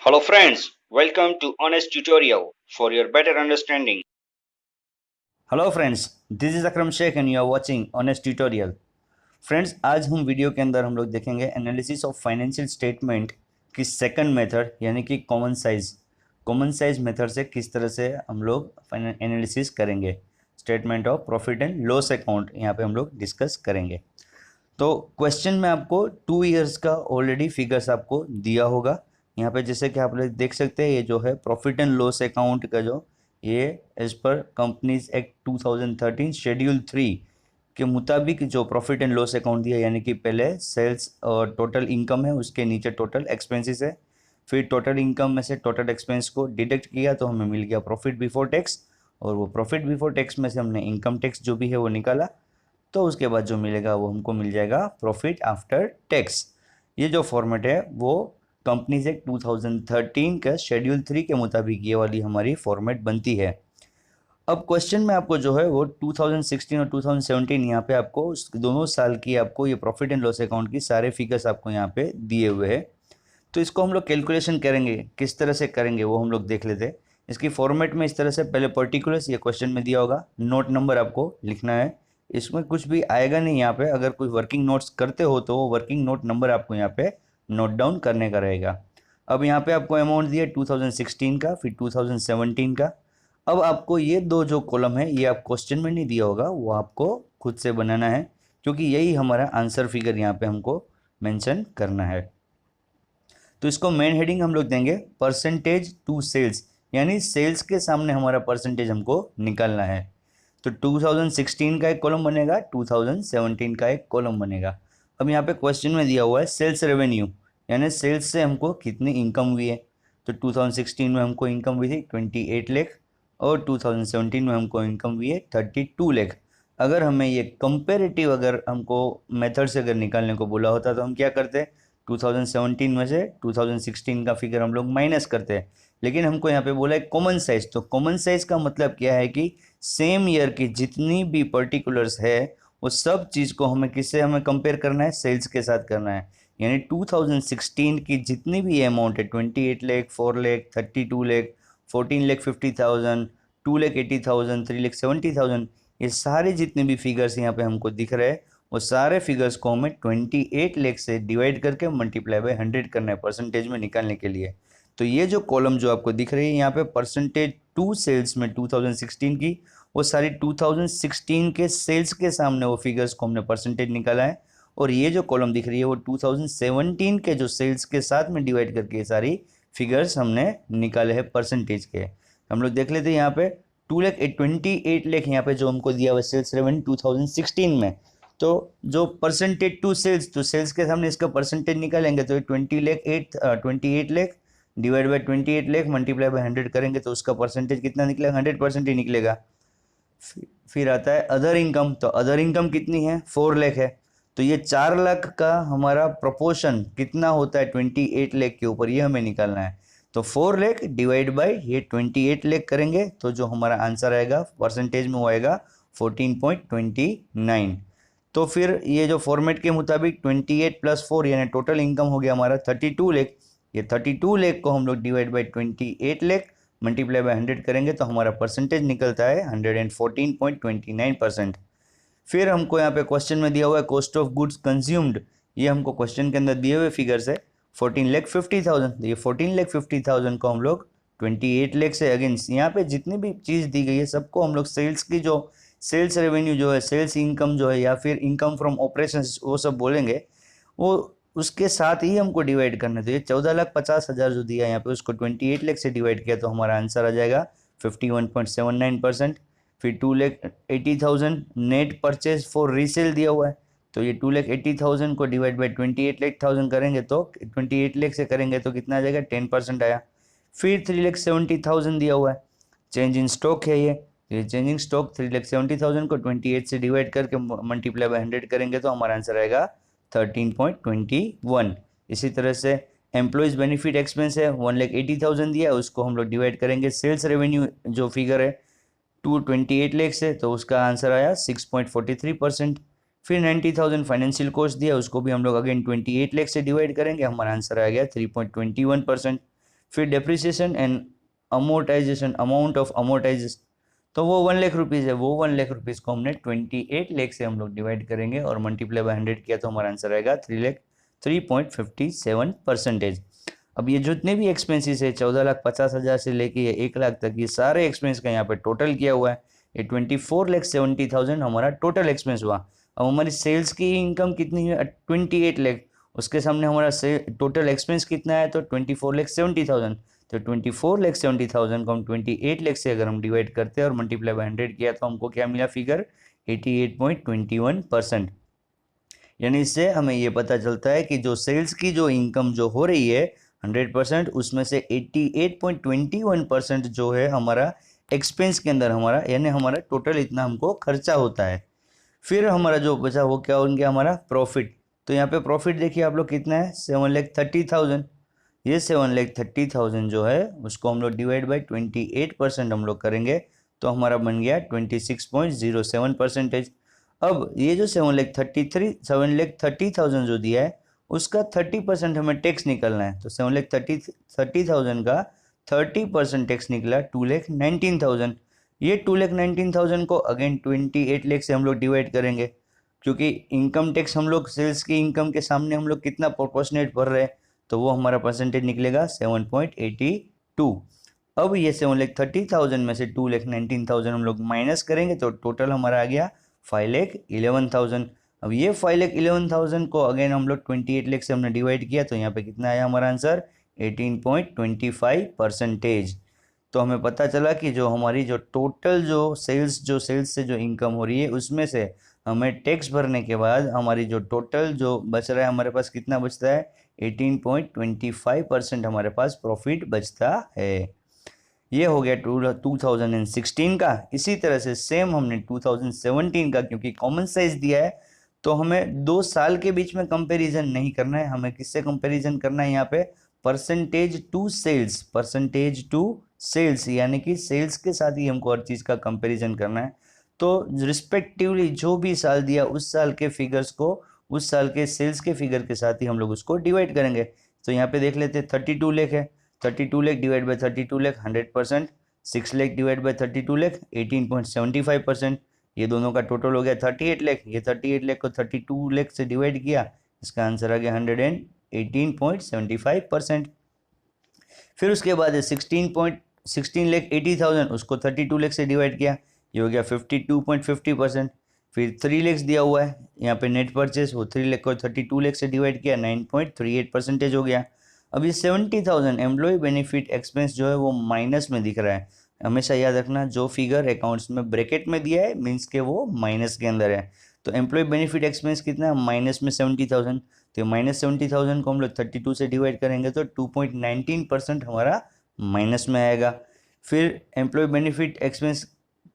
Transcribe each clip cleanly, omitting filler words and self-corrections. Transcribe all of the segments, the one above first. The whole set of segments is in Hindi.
Hello friends, welcome to Honest Tutorial for your better understanding. Hello friends, this is Akram Shaikh and you are watching honest tutorial. Friends, आज हम वीडियो के अंदर हम लोग देखेंगे एनालिसिस ऑफ फाइनेंशियल स्टेटमेंट की सेकंड मेथड यानी कि कॉमन साइज मेथड से किस तरह से हम लोग एनालिसिस करेंगे। Statement of profit and loss account यहाँ पे हम लोग डिस्कस करेंगे। तो क्वेश्चन में आपको 2 इयर्स का ऑलरेडी फिगर्स आपको दिया होगा। यहाँ पे जैसे कि आप लोग देख सकते हैं, ये जो है प्रॉफिट एंड लॉस अकाउंट का जो ये as per companies act 2013 schedule 3 के मुताबिक जो प्रॉफिट एंड लॉस अकाउंट दिया, यानी कि पहले सेल्स और टोटल इनकम है, उसके नीचे टोटल एक्सपेंसेस है, फिर टोटल इनकम में से टोटल एक्सपेंस को डिडक्ट किया तो हमें मिल गया प्रॉफिट बिफोर टैक्स, और वो प्रॉफिट बिफोर टैक्स में से हमने इनकम टैक्स जो भी है वो निकाला, तो उसके बाद जो मिलेगा वो हमको मिल जाएगा प्रॉफिट आफ्टर टैक्स। ये जो फॉर्मेट है वो कंपनीज एक्ट 2013 का शेड्यूल 3 के मुताबिक ये वाली हमारी फॉर्मेट बनती है। अब क्वेश्चन में आपको जो है वो 2016 और 2017 यहाँ पे आपको दोनों साल की आपको ये प्रॉफिट एंड लॉस अकाउंट की सारे फिगर्स आपको यहाँ पे दिए हुए हैं। तो इसको हम लोग कैलकुलेशन करेंगे, किस तरह से करेंगे वो हम लोग देख लेते हैं। इसकी फॉर्मेट में इस तरह से पहले पर्टिकुलर्स ये क्वेश्चन में दिया होगा, नोट नंबर आपको लिखना है, इसमें कुछ भी आएगा नहीं यहाँ पे। अगर कोई वर्किंग नोट्स करते हो तो वो वर्किंग नोट नंबर आपको यहाँ पे नोट डाउन करने का रहेगा। अब यहाँ पे आपको अमाउंट दिया 2016 का, फिर 2017 का। अब आपको ये दो जो कॉलम है ये आप क्वेश्चन में नहीं दिया होगा, वो आपको खुद से बनाना है, क्योंकि यही हमारा आंसर फिगर यहाँ पे हमको मेंशन करना है। तो इसको मेन हेडिंग हम लोग देंगे परसेंटेज टू सेल्स, यानी सेल्स के सामने हमारा परसेंटेज हमको निकालना है। तो 2016 का एक कॉलम बनेगा, 2017 का एक कॉलम बनेगा। अब यहाँ पे क्वेश्चन में दिया हुआ है सेल्स रेवेन्यू, यानी सेल्स से हमको कितनी इनकम हुई है। तो 2016 में हमको इनकम हुई थी 28 लाख और 2017 में हमको इनकम हुई है 32 लाख। अगर हमें ये कंपेरेटिव अगर हमको मेथड से अगर निकालने को बोला होता तो हम क्या करते, 2017 में से 2016 का फिगर हम लोग माइनस करते हैं। लेकिन हमको यहाँ पे बोला है कॉमन साइज, तो कॉमन साइज का मतलब क्या है कि सेम ईयर की जितनी भी पर्टिकुलर्स है वो सब चीज़ को हमें किससे हमें कंपेयर करना है, सेल्स के साथ करना है। यानी 2016 की जितनी भी अमाउंट है 28 लाख, 4 लाख, 32 लाख, 14 लाख 50,000, 2 लाख 80,000, 3 लाख 70,000, ये सारे जितने भी फिगर्स यहाँ पे हमको दिख रहे हैं वो सारे फिगर्स को हमें 28 लाख से डिवाइड करके मल्टीप्लाई बाय 100 करना है परसेंटेज में निकालने के लिए। तो ये जो कॉलम जो आपको दिख रही है यहाँ पे परसेंटेज टू सेल्स में 2016 की, वो सारी 2016 के सेल्स के सामने वो फिगर्स को हमने परसेंटेज निकाला है। और ये जो कॉलम दिख रही है वो 2017 के जो सेल्स के साथ में डिवाइड करके ये सारी फिगर्स हमने निकाले हैं परसेंटेज के। हम लोग देख लेते हैं यहाँ पे 28 लाख यहाँ पे जो हमको दिया हुआ सेल्स रेवेन्यू 2016 में। तो जो परसेंटेज टू सेल्स, तो सेल्स के सामने इसका परसेंटेज निकालेंगे तो 28 lakh divide by 28 lakh multiply by 100 करेंगे तो उसका परसेंटेज कितना निकलेगा, 100% ही निकलेगा। फिर आता है अदर इनकम, तो अदर इनकम कितनी है, 4 लाख है। तो ये 4 लाख का हमारा प्रोपोर्शन कितना होता है 28 लाख के ऊपर, ये हमें निकालना है। तो 4 लाख डिवाइड बाई ये 28 लाख करेंगे तो जो हमारा आंसर आएगा परसेंटेज में वो आएगा 14.29। तो फिर ये जो फॉर्मेट के मुताबिक 28 + 4 यानी टोटल इनकम हो गया हमारा 32 लाख। ये 32 लाख को हम लोग divide by 28 lakh multiply by 100 करेंगे तो हमारा परसेंटेज निकलता है 114.29%। फिर हमको यहाँ पे क्वेश्चन में दिया हुआ है कॉस्ट ऑफ गुड्स कंज्यूम्ड, ये हमको क्वेश्चन के अंदर दिए हुए फिगर्स है 14,50,000। ये 14,50,000 को हम लोग 28 लाख से अगेंस्ट यहाँ पे जितनी भी चीज़ दी गई है सबको हम लोग सेल्स की जो सेल्स रेवेन्यू जो है, सेल्स इनकम जो है या फिर इनकम फ्रॉम ऑपरेशंस वो सब बोलेंगे, वो उसके साथ ही हमको डिवाइड करना है। तो ये 14,50,000 जो दिया यहाँ पे उसको 28 लाख से डिवाइड किया तो हमारा आंसर आ जाएगा 51.79%। फिर 2,80,000 नेट परचेज फॉर रीसेल दिया हुआ है, तो ये 2,80,000 को डिवाइड बाई 28 लाख थाउजेंड करेंगे तो 28 लाख से करेंगे तो कितना आ जाएगा, 10% आया। फिर 3,70,000 दिया हुआ है, चेंज इन स्टॉक है ये चेंजिंग स्टॉक 3,70,000 को 28 से डिवाइड करके मल्टीप्लाई बाय 100 करेंगे तो हमारा आंसर आएगा 13.21। इसी तरह से एम्प्लॉयज़ बेनिफिट एक्सपेंस है 1,80,000 दिया है, उसको हम लोग डिवाइड करेंगे सेल्स रेवेन्यू जो फिगर है 228 लाख से, तो उसका आंसर आया 6.43%। फिर 90,000 फाइनेंशियल कॉस्ट दिया, उसको भी हम लोग अगेन 28 लाख से डिवाइड करेंगे, हमारा आंसर आ गया 3.21%। फिर depreciation and amortisation, amount of amortisation, तो वो 1 लाख रुपीज़ है। वो 1 लाख रुपीज़ को हमने 28 लाख से हम लोग डिवाइड करेंगे और मल्टीप्लाई बाय 100 किया तो हमारा आंसर आएगा 3 लाख 3.57%। अब ये जितने भी एक्सपेंसेस है 14,50,000 से लेके 1 लाख तक, ये सारे एक्सपेंस का यहाँ पे टोटल किया हुआ है। ये 24,70,000 हमारा टोटल एक्सपेंस हुआ। अब हमारी सेल्स की इनकम कितनी है 28 लाख, उसके सामने हमारा से टोटल एक्सपेंस कितना है तो 24,70,000। तो 24,70,000 को हम 28 लाख से अगर हम डिवाइड करते हैं और मल्टीप्लाई बाय 100 किया तो हमको क्या मिला फिगर 88.21%। यानी इससे हमें ये पता चलता है कि जो सेल्स की जो इनकम जो हो रही है 100%, उसमें से 88.21% जो है हमारा एक्सपेंस के अंदर हमारा, यानी हमारा टोटल इतना हमको खर्चा होता है। फिर हमारा जो बचा वो क्या हो गया हमारा प्रॉफिट। तो यहाँ पे प्रॉफिट देखिए आप लोग कितना है 7,30,000। ये 7,30,000 जो है उसको हम लोग डिवाइड बाई 28% हम लोग करेंगे तो हमारा बन गया 26.07%। अब ये जो 7,30,000 जो दिया है उसका 30% हमें टैक्स निकलना है। तो 7,30,000 का 30% टैक्स निकला 2,19,000। ये 2,19,000 को अगेन 28 लाख से हम लोग डिवाइड करेंगे, क्योंकि इनकम टैक्स हम लोग सेल्स की इनकम के सामने हम लोग कितना प्रोपोर्शनेट भर रहे हैं, तो वो हमारा परसेंटेज निकलेगा 7.82। अब ये 7,30,000 में से 2,19,000 हम लोग माइनस करेंगे तो टोटल हमारा आ गया 5,11,000। अब ये 5,11,000 को अगेन हम लोग 28 लाख से हमने डिवाइड किया तो यहाँ पे कितना आया हमारा आंसर 18.25%। तो हमें पता चला कि जो हमारी जो टोटल जो सेल्स से जो इनकम हो रही है उसमें से हमें टैक्स भरने के बाद हमारी जो टोटल जो बच रहा है हमारे पास कितना बचता है 18.25% हमारे पास प्रॉफिट बचता है। ये हो गया 2016 का। इसी तरह से सेम हमने 2017 का, क्योंकि कॉमन साइज दिया है तो हमें 2 साल के बीच में कंपैरिजन नहीं करना है, हमें किससे कंपैरिजन करना है यहाँ पे percentage to sales, percentage to sales, यानी कि सेल्स के साथ ही हमको हर चीज़ का कंपैरिजन करना है। तो रिस्पेक्टिवली जो भी साल दिया उस साल के फिगर्स को उस साल के सेल्स के फिगर के साथ ही हम लोग उसको डिवाइड करेंगे। तो यहाँ पे देख लेते हैं 32 लाख है, 32 lakh divide by 32 lakh 100%, 6 lakh divide by 32 lakh 18.75%। ये दोनों का टोटल हो गया 38 लाख। ये 38 लाख को 32 लाख से डिवाइड किया, इसका आंसर आ गया 118.75%। फिर उसके बाद 16,80,000 उसको 32 लाख से डिवाइड किया, ये हो गया 52.50%। फिर 3 लाख दिया हुआ है यहाँ पे नेट परचेस, वो 3 लाख को 32 लाख से डिवाइड किया 9.38% हो गया। अब ये 70,000 एम्प्लॉय बेनिफिट एक्सपेंस जो है वो माइनस में दिख रहा है। हमेशा याद रखना जो फिगर अकाउंट्स में ब्रैकेट में दिया है मीन्स के वो माइनस के अंदर है। तो एम्प्लॉय बेनिफिट एक्सपेंस कितना है माइनस में 70,000, तो माइनस 70,000 को हम लोग 32 से डिवाइड करेंगे तो 2.19% हमारा माइनस में आएगा। फिर एम्प्लॉय बेनिफिट एक्सपेंस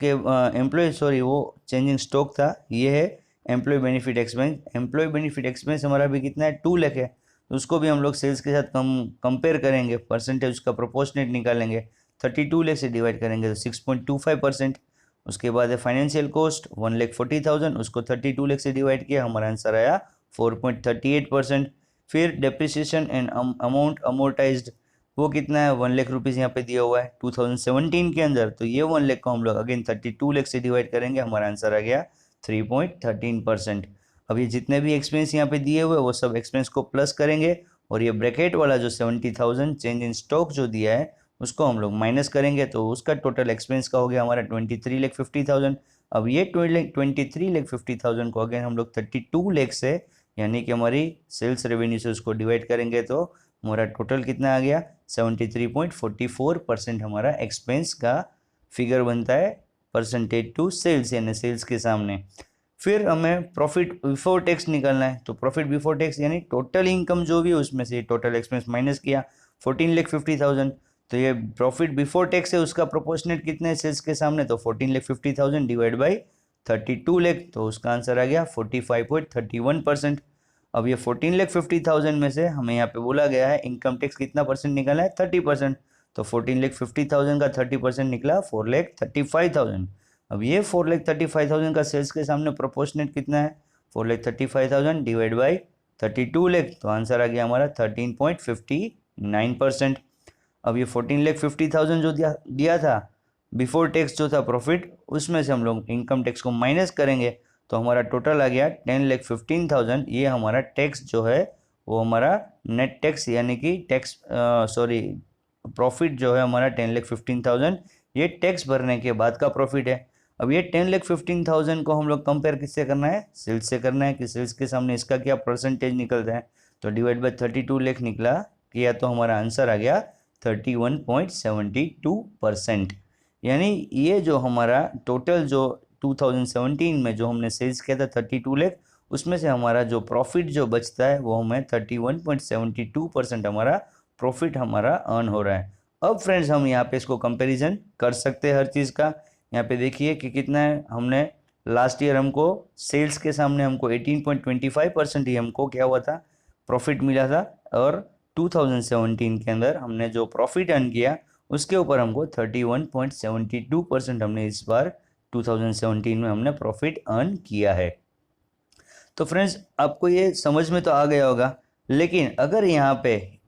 के वो चेंजिंग स्टॉक था, ये है employee benefit expense. Employee benefit expense हमारा भी कितना है 2 लाख है, तो उसको भी हम लोग सेल्स के साथ कंपेयर करेंगे, परसेंटेज उसका प्रोपोर्शनेट निकालेंगे, 32 लाख से डिवाइड करेंगे तो 6.25%। उसके बाद है फाइनेंशियल कॉस्ट 1,40,000, उसको 32 लाख से डिवाइड किया, हमारा आंसर आया 4.38%। फिर डेप्रिसिएशन एंड अमाउंट अमोर्टाइज्ड वो कितना है 1 लाख रुपीज़ यहाँ पे दिया हुआ है 2017 के अंदर, तो ये 1 लाख को हम लोग अगेन 32 लाख से डिवाइड करेंगे, हमारा आंसर आ गया 3.13%। अब ये जितने भी एक्सपेंस यहाँ पे दिए हुए वो सब एक्सपेंस को प्लस करेंगे और ये ब्रैकेट वाला जो 70,000 चेंज इन स्टॉक जो दिया है उसको हम लोग माइनस करेंगे, तो उसका टोटल एक्सपेंस का हो गया हमारा 23,50,000। अब ये 23,50,000 को अगेन हम लोग 32 लाख से यानी कि हमारी सेल्स रेवेन्यू से उसको डिवाइड करेंगे तो हमारा टोटल कितना आ गया 73.44% हमारा एक्सपेंस का फिगर बनता है परसेंटेज टू सेल्स, यानी सेल्स के सामने। फिर हमें प्रॉफिट बिफोर टैक्स निकालना है, तो प्रॉफिट बिफोर टैक्स यानी टोटल इनकम जो भी है उसमें से टोटल एक्सपेंस माइनस किया 14,50,000, तो ये प्रॉफिट बिफोर टैक्स है उसका प्रोपोर्शनेट कितने सेल्स के सामने, तो 14,50,000 डिवाइड बाई 32 लाख, तो उसका आंसर आ गया 45.31%। अब ये 14,50,000 में से हमें यहाँ पे बोला गया है इनकम टैक्स कितना परसेंट निकालना है 30%, तो 14,50,000 का 30% निकला 4,35,000। अब ये 4,35,000 का सेल्स के सामने प्रोपोर्शनेट कितना है 4,35,000 डिवाइड बाई 32 लाख, तो आंसर आ गया हमारा 13.59%। अब ये 14,50,000 जो दिया दिया था बिफोर टैक्स जो था प्रॉफिट, उसमें से हम लोग इनकम टैक्स को माइनस करेंगे तो हमारा टोटल आ गया 10,15,000। ये हमारा टैक्स जो है वो हमारा नेट टैक्स यानी कि टैक्स सॉरी प्रॉफिट जो है हमारा 10,15,000, ये टैक्स भरने के बाद का प्रॉफिट है। अब ये 10,15,000 को हम लोग कंपेयर किससे करना है, सेल्स से करना है कि सेल्स के सामने इसका क्या परसेंटेज निकलता है। तो डिवाइड बाय 32 लाख निकला, किया तो हमारा आंसर आ गया 31.72%। यानी ये जो हमारा टोटल जो 2017 में जो हमने सेल्स किया था 32 लाख, उसमें से हमारा जो प्रॉफिट जो बचता है वो हमें 31.72% हमारा प्रॉफिट हमारा अर्न हो रहा है। अब फ्रेंड्स हम यहाँ पे इसको कंपैरिजन कर सकते हैं हर चीज़ का। यहाँ पे देखिए कि कितना है, हमने लास्ट ईयर हमको सेल्स के सामने हमको 18.25% ही हमको क्या हुआ था, प्रॉफिट मिला था, और 2017 के अंदर हमने जो प्रॉफिट अर्न किया उसके ऊपर हमको 31.72% हमने इस बार 2017 में हमने प्रॉफिट अर्न किया है। तो फ्रेंड्स आपको ये समझ में तो आ गया होगा, लेकिन अगर यहाँ पे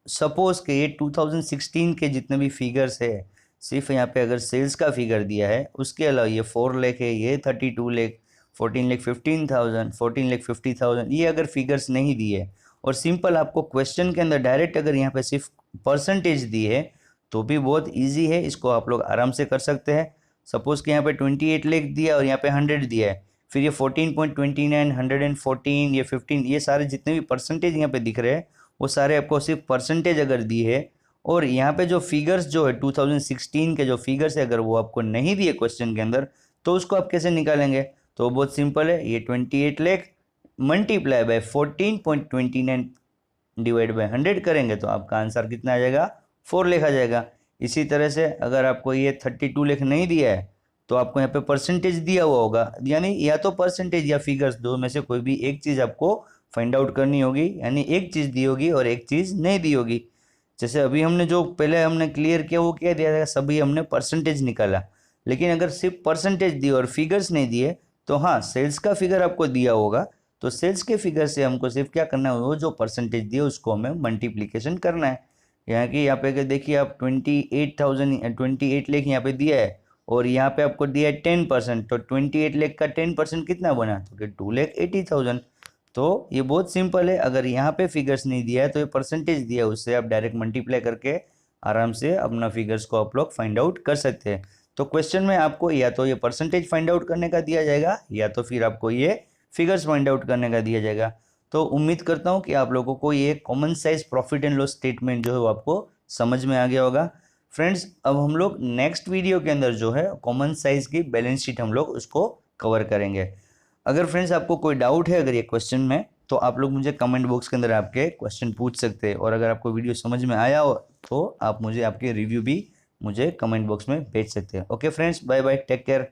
सपोज के ये 2016 के जितने भी फिगर्स है, सिर्फ यहाँ पे अगर सेल्स का फिगर दिया है, उसके अलावा ये 4 लाख है, ये 32 लाख, 14,15,000, 14,50,000, ये अगर फिगर्स नहीं दिए और सिंपल आपको क्वेश्चन के अंदर डायरेक्ट अगर यहाँ पे सिर्फ परसेंटेज दी है तो भी बहुत इजी है, इसको आप लोग आराम से कर सकते हैं। सपोज कि यहाँ पे 28 लाख दिया और यहाँ पे 100 दिया है, फिर ये 14.29, 114, ये 15, ये सारे जितने भी परसेंटेज यहाँ पे दिख रहे हैं वो सारे आपको सिर्फ परसेंटेज अगर दी है, और यहाँ पे जो फिगर्स जो है 2016 के जो फिगर्स है अगर वो आपको नहीं दिए क्वेश्चन के अंदर, तो उसको आप कैसे निकालेंगे। तो बहुत सिंपल है, ये 28 lakh multiply by 14.29 divide by 100 करेंगे तो आपका आंसर कितना आ जाएगा, 4 लाख आ जाएगा। इसी तरह से अगर आपको ये 32 लाख नहीं दिया है तो आपको यहाँ पे परसेंटेज दिया हुआ होगा, यानी या तो परसेंटेज या फिगर्स दो में से कोई भी एक चीज़ आपको फाइंड आउट करनी होगी, यानी एक चीज़ दी होगी और एक चीज़ नहीं दी होगी। जैसे अभी हमने जो पहले हमने क्लियर किया वो क्या दिया था, सभी हमने परसेंटेज निकाला, लेकिन अगर सिर्फ परसेंटेज दिए और फिगर्स नहीं दिए तो हाँ सेल्स का फिगर आपको दिया होगा, तो सेल्स के फिगर से हमको सिर्फ क्या करना है, वो जो परसेंटेज दिए उसको हमें मल्टीप्लीकेशन करना है। यहाँ की यहाँ पे देखिए आप 28 लाख यहाँ पे दिया है और यहाँ पे आपको दिया है 10%, तो 28 लाख का 10% कितना बना, तो कि 2,80,000। तो ये बहुत सिंपल है, अगर यहाँ पे फिगर्स नहीं दिया है तो ये परसेंटेज दिया है, उससे आप डायरेक्ट मल्टीप्लाई करके आराम से अपना फिगर्स को आप लोग फाइंड आउट कर सकते हैं। तो क्वेश्चन में आपको या तो ये परसेंटेज फाइंड आउट करने का दिया जाएगा या तो फिर आपको ये फिगर्स फाइंड आउट करने का दिया जाएगा। तो उम्मीद करता हूँ कि आप लोगों को ये common size profit and loss statement जो है वो आपको समझ में आ गया होगा। फ्रेंड्स अब हम लोग नेक्स्ट वीडियो के अंदर जो है कॉमन साइज की बैलेंस शीट हम लोग उसको कवर करेंगे। अगर फ्रेंड्स आपको कोई डाउट है अगर ये क्वेश्चन में, तो आप लोग मुझे कमेंट बॉक्स के अंदर आपके क्वेश्चन पूछ सकते हैं, और अगर आपको वीडियो समझ में आया हो तो आप मुझे आपके रिव्यू भी मुझे कमेंट बॉक्स में भेज सकते हैं। Okay friends, bye bye, take care.